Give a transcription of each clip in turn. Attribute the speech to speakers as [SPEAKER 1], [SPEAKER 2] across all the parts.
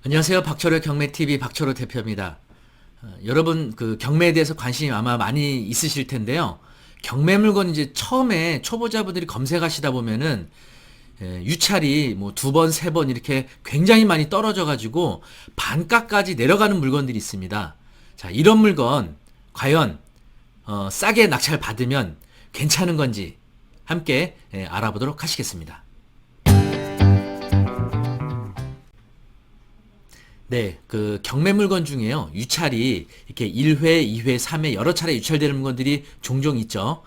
[SPEAKER 1] 안녕하세요. 박철호 경매TV 박철호 대표입니다. 여러분 그 경매에 대해서 관심이 아마 많이 있으실 텐데요. 경매 물건 이제 처음에 초보자분들이 검색하시다 보면은 유찰이 뭐 두 번, 세 번 이렇게 굉장히 많이 떨어져 가지고 반가까지 내려가는 물건들이 있습니다. 자, 이런 물건 과연 싸게 낙찰 받으면 괜찮은 건지 함께 알아보도록 하시겠습니다. 네, 그 경매 물건 중에요. 유찰이 이렇게 1회, 2회, 3회 여러 차례 유찰되는 물건들이 종종 있죠.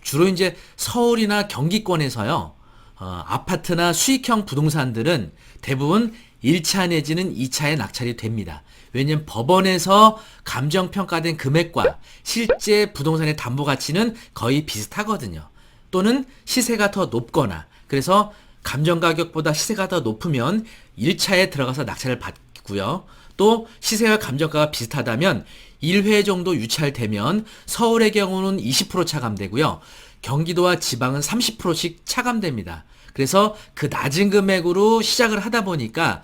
[SPEAKER 1] 주로 이제 서울이나 경기권에서요. 아파트나 수익형 부동산들은 대부분 1차 내지는 2차에 낙찰이 됩니다. 왜냐면 법원에서 감정평가된 금액과 실제 부동산의 담보 가치는 거의 비슷하거든요. 또는 시세가 더 높거나 그래서 감정 가격보다 시세가 더 높으면 1차에 들어가서 낙찰을 받고요. 또 시세와 감정가가 비슷하다면 1회 정도 유찰되면 서울의 경우는 20% 차감되고요. 경기도와 지방은 30%씩 차감됩니다. 그래서 그 낮은 금액으로 시작을 하다 보니까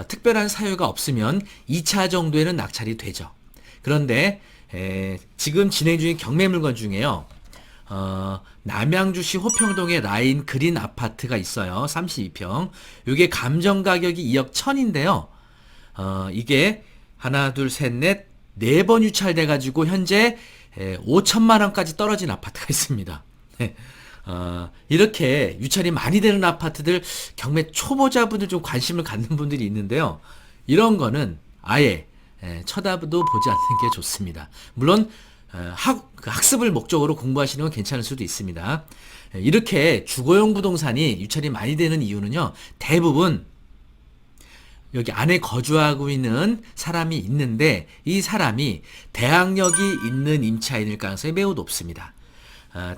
[SPEAKER 1] 특별한 사유가 없으면 2차 정도에는 낙찰이 되죠. 그런데 지금 진행 중인 경매 물건 중에요. 남양주시 호평동에 라인 그린 아파트가 있어요. 32평. 이게 감정 가격이 2억 1천인데요. 이게 하나, 둘, 셋, 넷, 네 번 유찰돼 가지고 현재 5천만 원까지 떨어진 아파트가 있습니다. 네. 이렇게 유찰이 많이 되는 아파트들 경매 초보자분들 좀 관심을 갖는 분들이 있는데요. 이런 거는 아예 쳐다도 보지 않는 게 좋습니다. 물론 학습을 목적으로 공부하시는 건 괜찮을 수도 있습니다. 이렇게 주거용 부동산이 유찰이 많이 되는 이유는요. 대부분 여기 안에 거주하고 있는 사람이 있는데 이 사람이 대학력이 있는 임차인일 가능성이 매우 높습니다.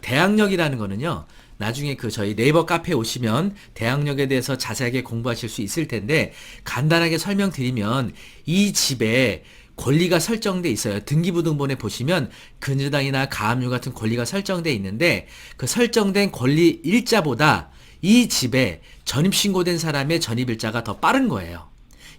[SPEAKER 1] 대학력이라는 거는요. 나중에 그 저희 네이버 카페에 오시면 대학력에 대해서 자세하게 공부하실 수 있을 텐데 간단하게 설명드리면 이 집에 권리가 설정돼 있어요. 등기부등본에 보시면 근저당이나 가압류 같은 권리가 설정돼 있는데 그 설정된 권리 일자보다 이 집에 전입신고된 사람의 전입일자가 더 빠른 거예요.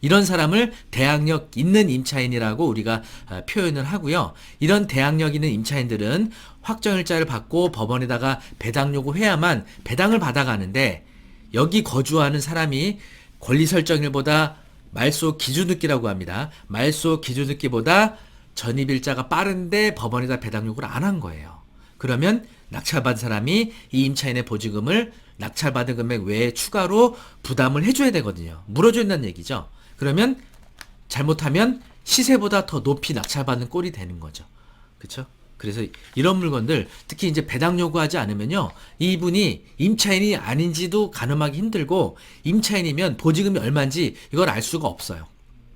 [SPEAKER 1] 이런 사람을 대학력 있는 임차인이라고 우리가 표현을 하고요. 이런 대학력 있는 임차인들은 확정일자를 받고 법원에다가 배당 요구해야만 배당을 받아가는데 여기 거주하는 사람이 권리 설정일보다 말소 기준듣기라고 합니다. 말소 기준듣기보다 전입일자가 빠른데 법원에다 배당 요구를 안 한 거예요. 그러면 낙찰받은 사람이 이 임차인의 보증금을 낙찰받은 금액 외에 추가로 부담을 해줘야 되거든요. 물어줘야 된다는 얘기죠. 그러면 잘못하면 시세보다 더 높이 낙찰받는 꼴이 되는 거죠. 그렇죠? 그래서 이런 물건들 특히 이제 배당 요구하지 않으면요. 이분이 임차인이 아닌지도 가늠하기 힘들고 임차인이면 보증금이 얼마인지 이걸 알 수가 없어요.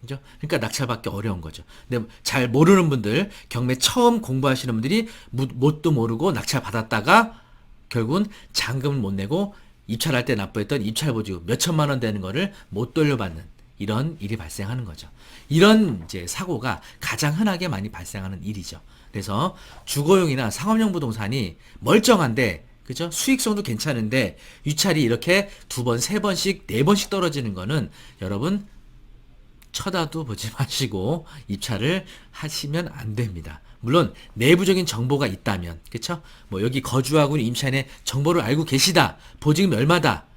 [SPEAKER 1] 그죠? 그러니까 낙찰받기 어려운 거죠. 근데 잘 모르는 분들, 경매 처음 공부하시는 분들이 뭣도 모르고 낙찰 받았다가 결국은 잔금을 못 내고 입찰할 때 납부했던 입찰 보증금 몇 천만 원 되는 거를 못 돌려받는 이런 일이 발생하는 거죠. 이런 이제 사고가 가장 흔하게 많이 발생하는 일이죠. 그래서 주거용이나 상업용 부동산이 멀쩡한데, 그죠? 수익성도 괜찮은데 유찰이 이렇게 두 번, 세 번씩, 네 번씩 떨어지는 거는 여러분 쳐다도 보지 마시고 입찰을 하시면 안 됩니다. 물론 내부적인 정보가 있다면, 그렇죠? 뭐 여기 거주하고 있는 임차인의 정보를 알고 계시다, 보증금이 얼마다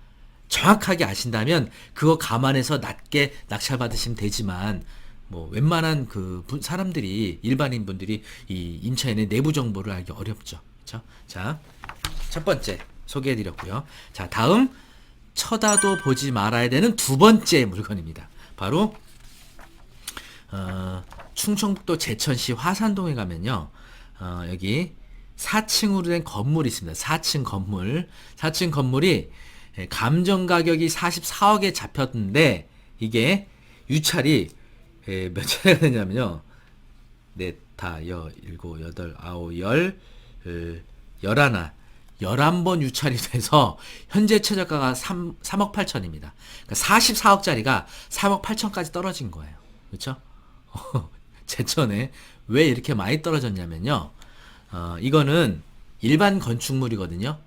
[SPEAKER 1] 정확하게 아신다면 그거 감안해서 낮게 낙찰 받으시면 되지만 뭐 웬만한 그 사람들이 일반인 분들이 이 임차인의 내부 정보를 알기 어렵죠. 그렇죠? 자, 첫 번째 소개해 드렸고요. 자, 다음 쳐다도 보지 말아야 되는 두 번째 물건입니다. 바로 충청북도 제천시 화산동에 가면요. 여기 4층으로 된 건물이 있습니다. 4층 건물. 4층 건물이 감정 가격이 44억에 잡혔는데 이게 유찰이 몇 차례가 되냐면요. 넷, 다, 일곱, 여덟, 아홉, 열, 열하나, 11번 유찰이 돼서 현재 최저가가 3억 8천입니다. 그러니까 44억짜리가 3억 8천까지 떨어진 거예요. 그렇죠? 제천에 왜 이렇게 많이 떨어졌냐면요. 이거는 일반 건축물이거든요.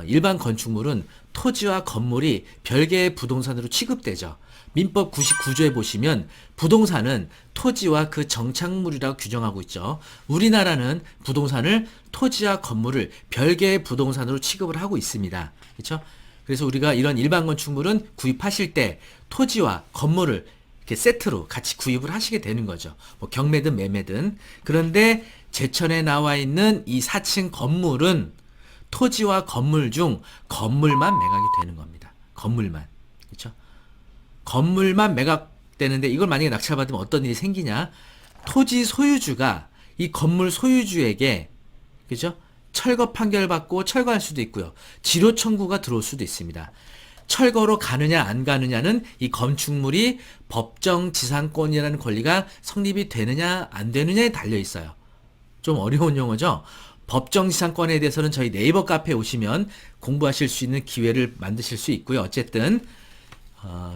[SPEAKER 1] 일반 건축물은 토지와 건물이 별개의 부동산으로 취급되죠. 민법 99조에 보시면 부동산은 토지와 그 정착물이라고 규정하고 있죠. 우리나라는 부동산을 토지와 건물을 별개의 부동산으로 취급을 하고 있습니다. 그렇죠? 그래서 우리가 이런 일반 건축물은 구입하실 때 토지와 건물을 이렇게 세트로 같이 구입을 하시게 되는 거죠. 뭐 경매든 매매든. 그런데 제천에 나와 있는 이 4층 건물은 토지와 건물 중 건물만 매각이 되는 겁니다. 건물만. 그렇죠? 건물만 매각되는데 이걸 만약에 낙찰받으면 어떤 일이 생기냐? 토지 소유주가 이 건물 소유주에게 그죠? 철거 판결받고 철거할 수도 있고요. 지료 청구가 들어올 수도 있습니다. 철거로 가느냐 안 가느냐는 이 건축물이 법정 지상권이라는 권리가 성립이 되느냐 안 되느냐에 달려 있어요. 좀 어려운 용어죠. 법정 지상권에 대해서는 저희 네이버 카페에 오시면 공부하실 수 있는 기회를 만드실 수 있고요. 어쨌든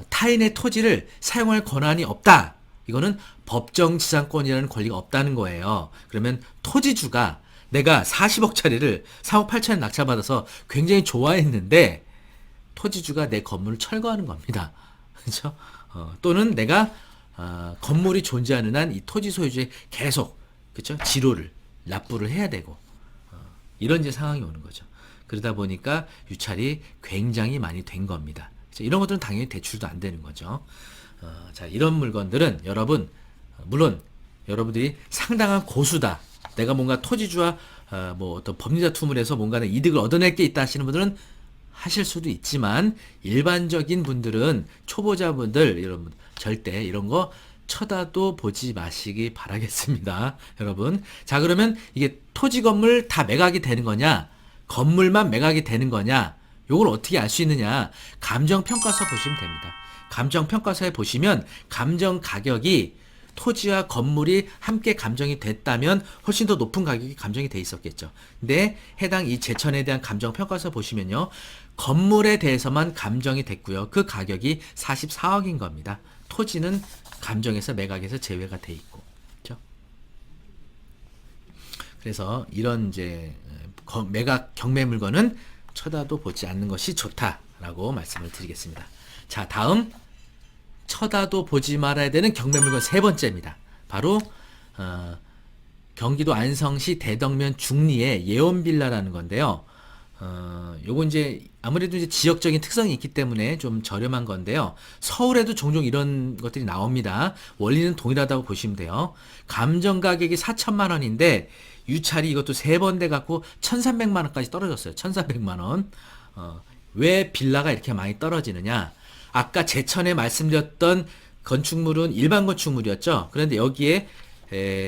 [SPEAKER 1] 타인의 토지를 사용할 권한이 없다. 이거는 법정 지상권이라는 권리가 없다는 거예요. 그러면 토지주가 내가 40억짜리를 3억 8천에 낙찰받아서 굉장히 좋아했는데 토지주가 내 건물을 철거하는 겁니다. 그렇죠? 또는 내가 건물이 존재하는 한 이 토지 소유주에 계속 그렇죠? 지료를 납부를 해야 되고 이런 이제 상황이 오는 거죠. 그러다 보니까 유찰이 굉장히 많이 된 겁니다. 이런 것들은 당연히 대출도 안 되는 거죠. 자, 이런 물건들은 여러분, 물론 여러분들이 상당한 고수다. 내가 뭔가 토지주와 뭐 어떤 법리다툼을 해서 뭔가는 이득을 얻어낼 게 있다 하시는 분들은 하실 수도 있지만 일반적인 분들은 초보자분들 여러분 절대 이런 거 쳐다도 보지 마시기 바라겠습니다. 여러분. 자, 그러면 이게 토지 건물 다 매각이 되는 거냐? 건물만 매각이 되는 거냐? 요걸 어떻게 알 수 있느냐? 감정평가서 보시면 됩니다. 감정평가서에 보시면 감정 가격이 토지와 건물이 함께 감정이 됐다면 훨씬 더 높은 가격이 감정이 돼 있었겠죠. 근데 해당 이 제천에 대한 감정평가서 보시면요. 건물에 대해서만 감정이 됐고요. 그 가격이 44억인 겁니다. 토지는 감정에서 매각에서 제외가 돼 있고. 그렇죠? 그래서 이런 이제 매각 경매 물건은 쳐다도 보지 않는 것이 좋다라고 말씀을 드리겠습니다. 자, 다음 쳐다도 보지 말아야 되는 경매 물건 세 번째입니다. 바로 경기도 안성시 대덕면 중리의 예원빌라라는 건데요. 요거 이제 아무래도 이제 지역적인 특성이 있기 때문에 좀 저렴한 건데요. 서울에도 종종 이런 것들이 나옵니다. 원리는 동일하다고 보시면 돼요. 감정 가격이 4천만 원인데 유찰이 이것도 세 번 돼 갖고 1,300만 원까지 떨어졌어요. 1,300만 원. 왜 빌라가 이렇게 많이 떨어지느냐? 아까 제천에 말씀드렸던 건축물은 일반 건축물이었죠. 그런데 여기에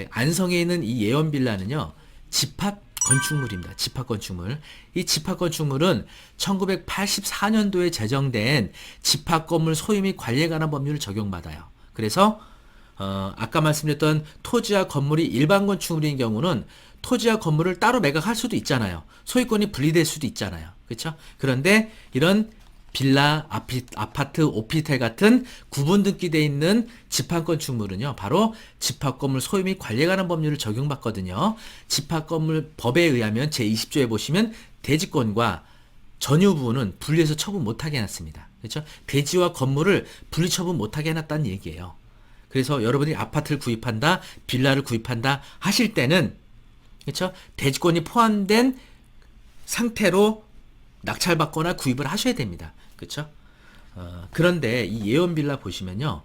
[SPEAKER 1] 안성에 있는 이 예원 빌라는요. 집합 건축물입니다. 집합 건축물. 이 집합 건축물은 1984년도에 제정된 집합 건물 소유 및 관리에 관한 법률을 적용받아요. 그래서 아까 말씀드렸던 토지와 건물이 일반 건축물인 경우는 토지와 건물을 따로 매각할 수도 있잖아요. 소유권이 분리될 수도 있잖아요. 그렇죠? 그런데 이런 빌라, 아파트, 오피스텔 같은 구분 등기되어 있는 집합 건축물은요. 바로 집합 건물 소유 및 관리에 관한 법률을 적용받거든요. 집합 건물 법에 의하면 제20조에 보시면 대지권과 전유 부분은 분리해서 처분 못하게 해놨습니다. 그렇죠? 대지와 건물을 분리 처분 못하게 해놨다는 얘기예요. 그래서 여러분이 아파트를 구입한다, 빌라를 구입한다 하실 때는 그렇죠? 대지권이 포함된 상태로 낙찰받거나 구입을 하셔야 됩니다. 그렇죠? 그런데 이 예원 빌라 보시면요.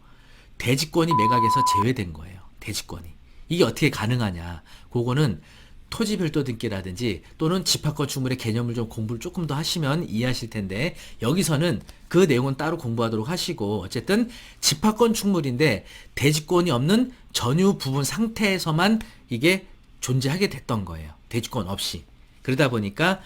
[SPEAKER 1] 대지권이 매각에서 제외된 거예요. 대지권이. 이게 어떻게 가능하냐. 그거는 토지 별도 등기라든지 또는 집합 건축물의 개념을 좀 공부를 조금 더 하시면 이해하실 텐데 여기서는 그 내용은 따로 공부하도록 하시고 어쨌든 집합 건축물인데 대지권이 없는 전유 부분 상태에서만 이게 존재하게 됐던 거예요. 대지권 없이. 그러다 보니까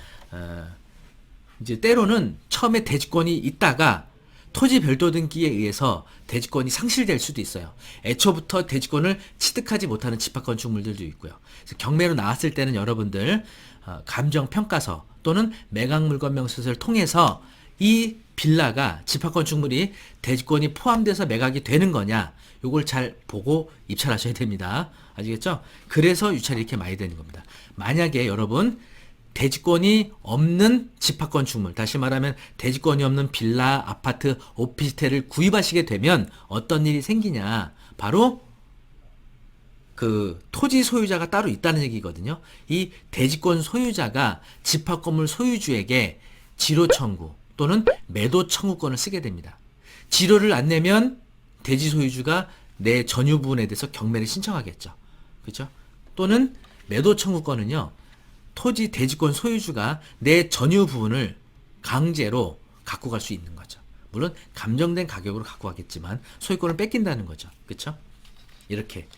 [SPEAKER 1] 이제 때로는 처음에 대지권이 있다가 토지 별도 등기에 의해서 대지권이 상실될 수도 있어요. 애초부터 대지권을 취득하지 못하는 집합 건축물들도 있고요. 그래서 경매로 나왔을 때는 여러분들 감정평가서 또는 매각물건명서를 통해서 이 빌라가 집합 건축물이 대지권이 포함돼서 매각이 되는 거냐 요걸 잘 보고 입찰하셔야 됩니다. 아시겠죠? 그래서 유찰이 이렇게 많이 되는 겁니다. 만약에 여러분 대지권이 없는 집합건축물, 다시 말하면 대지권이 없는 빌라, 아파트, 오피스텔을 구입하시게 되면 어떤 일이 생기냐. 바로 그 토지 소유자가 따로 있다는 얘기거든요. 이 대지권 소유자가 집합건물 소유주에게 지로 청구 또는 매도 청구권을 쓰게 됩니다. 지로를 안 내면 대지 소유주가 내 전유 부분에 대해서 경매를 신청하겠죠. 그렇죠? 또는 매도 청구권은요. 토지 대지권 소유주가 내 전유 부분을 강제로 갖고 갈 수 있는 거죠. 물론 감정된 가격으로 갖고 가겠지만 소유권을 뺏긴다는 거죠. 그렇죠? 이렇게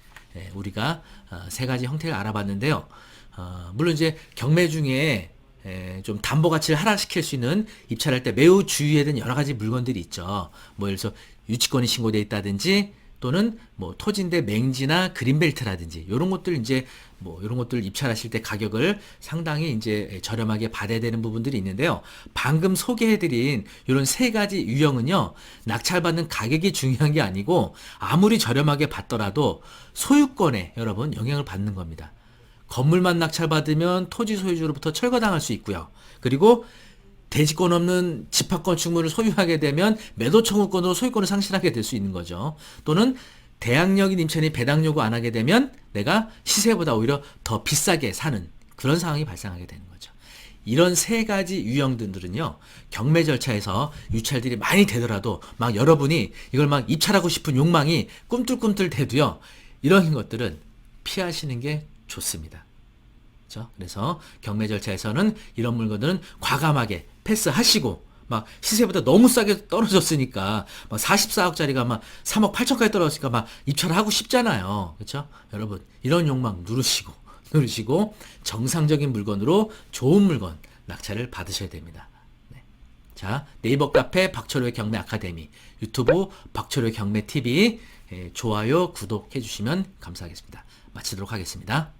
[SPEAKER 1] 우리가 세 가지 형태를 알아봤는데요. 물론 이제 경매 중에 좀 담보 가치를 하락시킬 수 있는 입찰할 때 매우 주의해야 되는 여러 가지 물건들이 있죠. 뭐 예를 들어서 유치권이 신고되어 있다든지 또는 뭐 토지인데 맹지나 그린벨트라든지 이런 것들 이제 뭐 이런 것들 입찰하실 때 가격을 상당히 이제 저렴하게 받아야 되는 부분들이 있는데요. 방금 소개해드린 이런 세 가지 유형은요, 낙찰받는 가격이 중요한 게 아니고 아무리 저렴하게 받더라도 소유권에 여러분 영향을 받는 겁니다. 건물만 낙찰받으면 토지 소유주로부터 철거당할 수 있고요. 그리고 대지권 없는 집합건축물을 소유하게 되면 매도 청구권으로 소유권을 상실하게 될 수 있는 거죠. 또는 대항력인 임차인이 배당 요구 안 하게 되면 내가 시세보다 오히려 더 비싸게 사는 그런 상황이 발생하게 되는 거죠. 이런 세 가지 유형들은요, 경매 절차에서 유찰들이 많이 되더라도 막 여러분이 이걸 막 입찰하고 싶은 욕망이 꿈틀꿈틀 돼도요, 이런 것들은 피하시는 게 좋습니다. 그렇죠? 그래서 경매 절차에서는 이런 물건들은 과감하게 패스하시고, 막 시세보다 너무 싸게 떨어졌으니까 막 44억짜리가 막 3억 8천까지 떨어졌으니까 막 입찰을 하고 싶잖아요. 그렇죠? 여러분, 이런 욕망 누르시고 정상적인 물건으로 좋은 물건 낙찰을 받으셔야 됩니다. 네. 자, 네이버 카페 박철호의 경매 아카데미, 유튜브 박철호의 경매 TV 좋아요, 구독해 주시면 감사하겠습니다. 마치도록 하겠습니다.